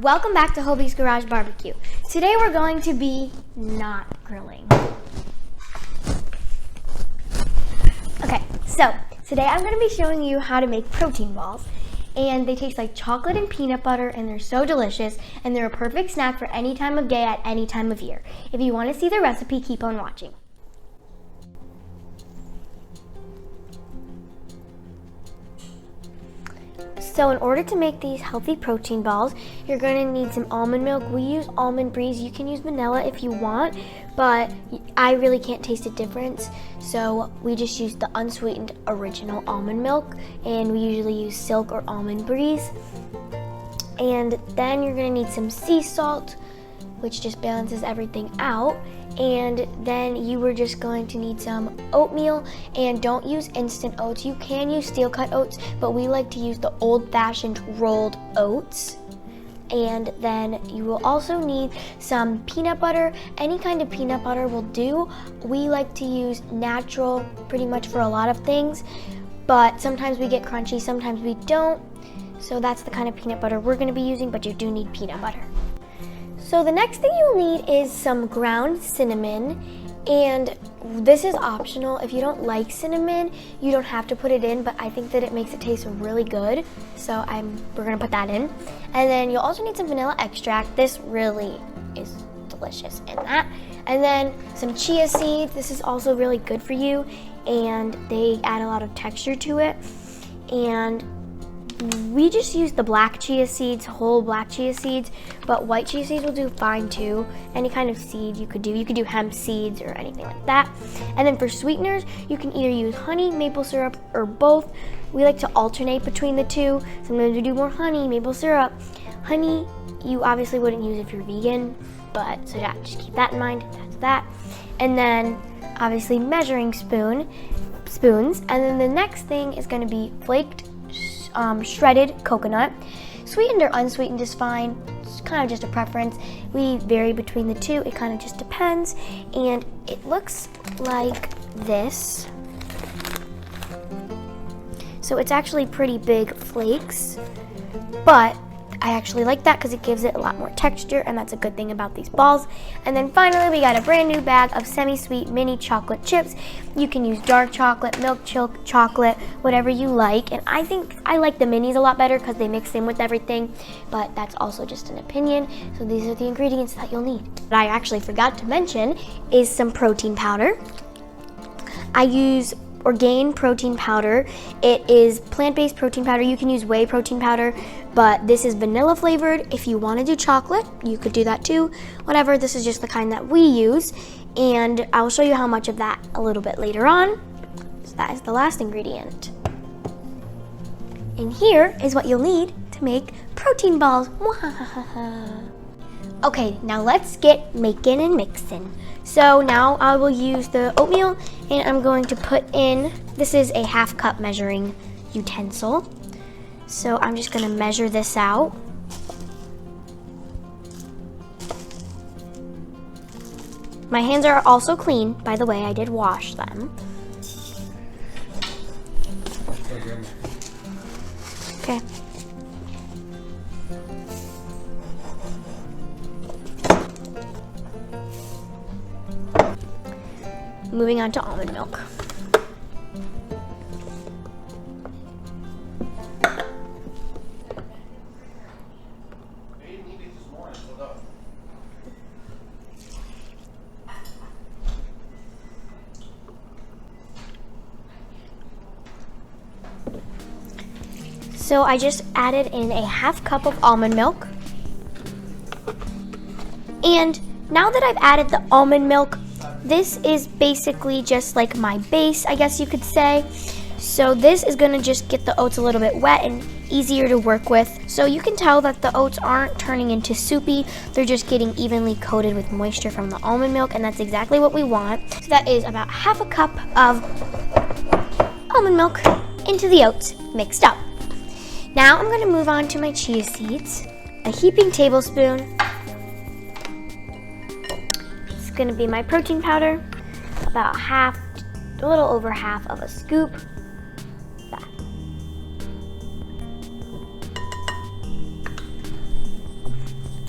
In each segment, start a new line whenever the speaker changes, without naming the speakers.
Welcome back to Hobie's Garage Barbecue. Today we're going to be not grilling. Okay, so today I'm going to be showing you how to make protein balls. And they taste like chocolate and peanut butter, and they're so delicious, and they're a perfect snack for any time of day at any time of year. If you want to see the recipe, keep on watching. So in order to make these healthy protein balls, you're going to need some almond milk. We use almond breeze. You can use vanilla if you want, but I really can't taste a difference. So we just use the unsweetened original almond milk, and we usually use silk or almond breeze. And then you're going to need some sea salt, which just balances everything out. And then you were just going to need some oatmeal, and don't use instant oats. You can use steel cut oats, but we like to use the old-fashioned rolled oats. And then you will also need some peanut butter. Any kind of peanut butter will do. We like to use natural pretty much for a lot of things, but sometimes we get crunchy, sometimes we don't. So that's the kind of peanut butter we're going to be using, but you do need peanut butter. So the next thing you'll need is some ground cinnamon, and this is optional. If you don't like cinnamon, you don't have to put it in, but I think that it makes it taste really good, so we're gonna put that in. And then you'll also need some vanilla extract. This really is delicious in that. And then some chia seeds. This is also really good for you, and they add a lot of texture to it. And we just use the black chia seeds, whole black chia seeds, but white chia seeds will do fine too. Any kind of seed you could do hemp seeds or anything like that. And then for sweeteners, you can either use honey, maple syrup, or both. We like to alternate between the two. Sometimes we do more honey, maple syrup. Honey, you obviously wouldn't use if you're vegan, but so yeah, just keep that in mind. That's that. And then obviously measuring spoons. And then the next thing is going to be flaked shredded coconut. Sweetened or unsweetened is fine. It's kind of just a preference. We vary between the two. It kind of just depends. And it looks like this. So it's actually pretty big flakes, but I actually like that because it gives it a lot more texture, and that's a good thing about these balls. And then finally, we got a brand new bag of semi-sweet mini chocolate chips. You can use dark chocolate, milk chocolate, whatever you like. And I think I like the minis a lot better because they mix in with everything, but that's also just an opinion. So these are the ingredients that you'll need. What I actually forgot to mention is some protein powder. I use Orgain protein powder. It is plant-based protein powder. You can use whey protein powder, but this is vanilla flavored. If you want to do chocolate, you could do that too. Whatever, this is just the kind that we use, and I'll show you how much of that a little bit later on. So that is the last ingredient. And here is what you'll need to make protein balls. Okay, now let's get making and mixing. So now I will use the oatmeal, and I'm going to put in, this is a 1/2 cup measuring utensil. So I'm just going to measure this out. My hands are also clean, by the way, I did wash them. Okay. Moving on to almond milk. So I just added in a 1/2 cup of almond milk. And now that I've added the almond milk, this is basically just like my base, I guess you could say. So this is gonna just get the oats a little bit wet and easier to work with. So you can tell that the oats aren't turning into soupy, they're just getting evenly coated with moisture from the almond milk, and that's exactly what we want. So that is about 1/2 cup of almond milk into the oats, mixed up. Now I'm gonna move on to my chia seeds. A heaping tablespoon. Going to be my protein powder, about a little over half of a scoop. That.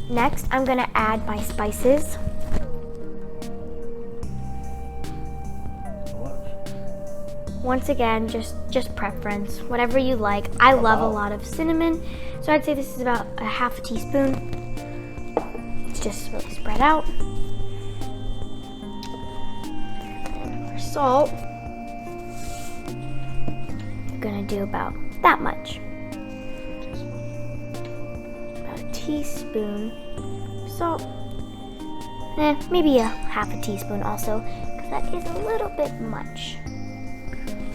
Next, I'm gonna add my spices. Once again, just preference, whatever you like. I love a lot of cinnamon, so I'd say this is about a half a teaspoon. It's just really spread out. And for salt, I'm gonna do about that much. About a teaspoon of salt. Maybe a half a teaspoon also, because that is a little bit much.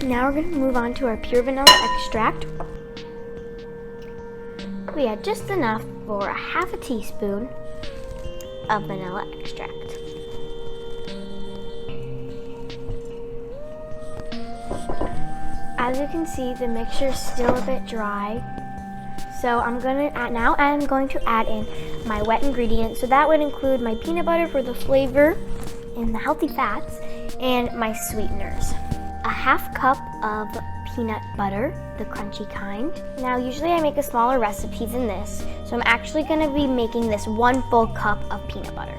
Now we're going to move on to our pure vanilla extract. We add just enough for a half a teaspoon of vanilla extract. As you can see, the mixture is still a bit dry. So I'm going to add in my wet ingredients. So that would include my peanut butter for the flavor and the healthy fats, and my sweeteners. A half cup of peanut butter, the crunchy kind. Now, usually I make a smaller recipe than this, so I'm actually going to be making this 1 full cup of peanut butter.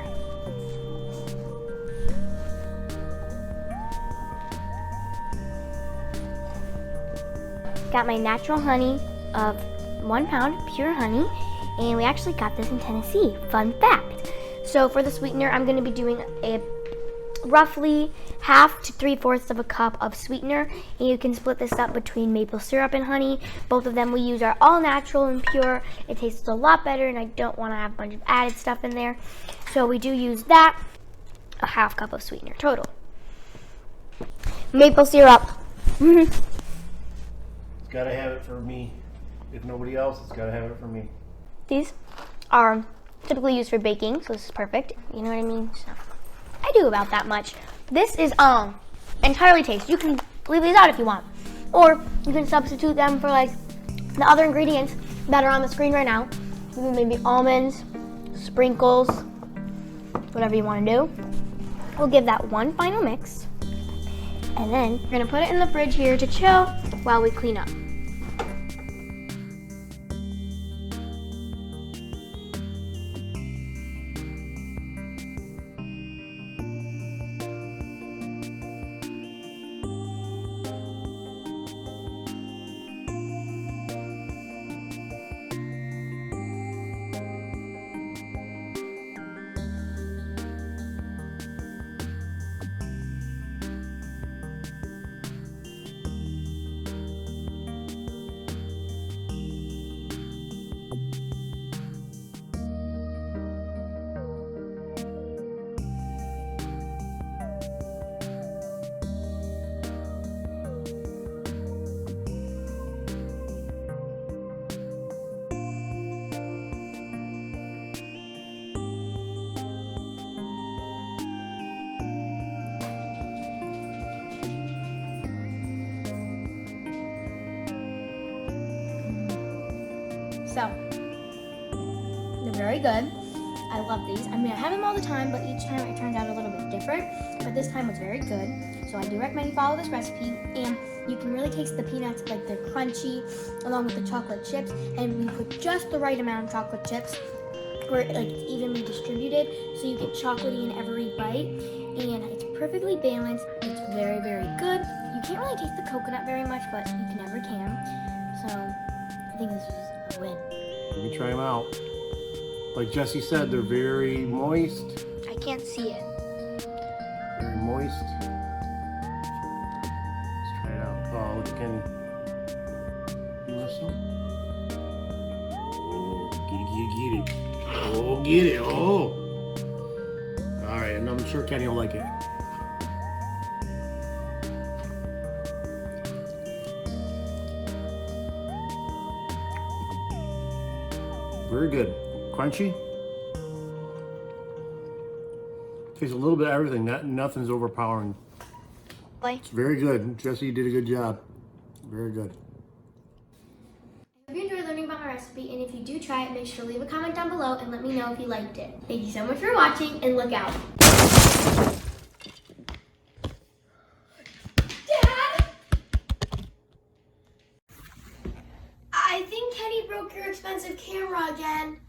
Got my natural honey of 1 pound, pure honey, and we actually got this in Tennessee. Fun fact. So for the sweetener, I'm going to be doing a roughly half to 3/4 of a cup of sweetener, and you can split this up between maple syrup and honey. Both of them we use are all natural and pure. It tastes a lot better, and I don't want to have a bunch of added stuff in there, so we do use that. A half cup of sweetener total. Maple syrup.
It's gotta have it for me. If nobody else, it's gotta have it for me.
These are typically used for baking, so this is perfect. You know what I mean? So I do about that much. This is entirely taste. You can leave these out if you want, or you can substitute them for like the other ingredients that are on the screen right now. Maybe almonds, sprinkles, whatever you want to do. We'll give that one final mix, and then we're gonna put it in the fridge here to chill while we clean up. So, they're very good. I love these. I mean, I have them all the time, but each time it turned out a little bit different. But this time was very good. So I do recommend you follow this recipe, and you can really taste the peanuts, like they're crunchy, along with the chocolate chips. And we put just the right amount of chocolate chips, where like it's evenly distributed, so you get chocolatey in every bite, and it's perfectly balanced. It's very, very good. You can't really taste the coconut very much, but you can never can. So I think this was a win.
Let me try them out. Like Jesse said, they're very moist.
I can't see it.
Very moist. Let's try it out. Oh, look at Kenny. You want some? Oh, get it. Oh, get it. Oh. All right, and I'm sure Kenny will like it. Very good. Crunchy. Tastes a little bit of everything. Nothing's overpowering. It's very good. Jesse, you did a good job. Very good.
I hope you enjoyed learning about my recipe, and if you do try it, make sure to leave a comment down below and let me know if you liked it. Thank you so much for watching, and look out. Dad! I think Kenny broke your expensive camera again.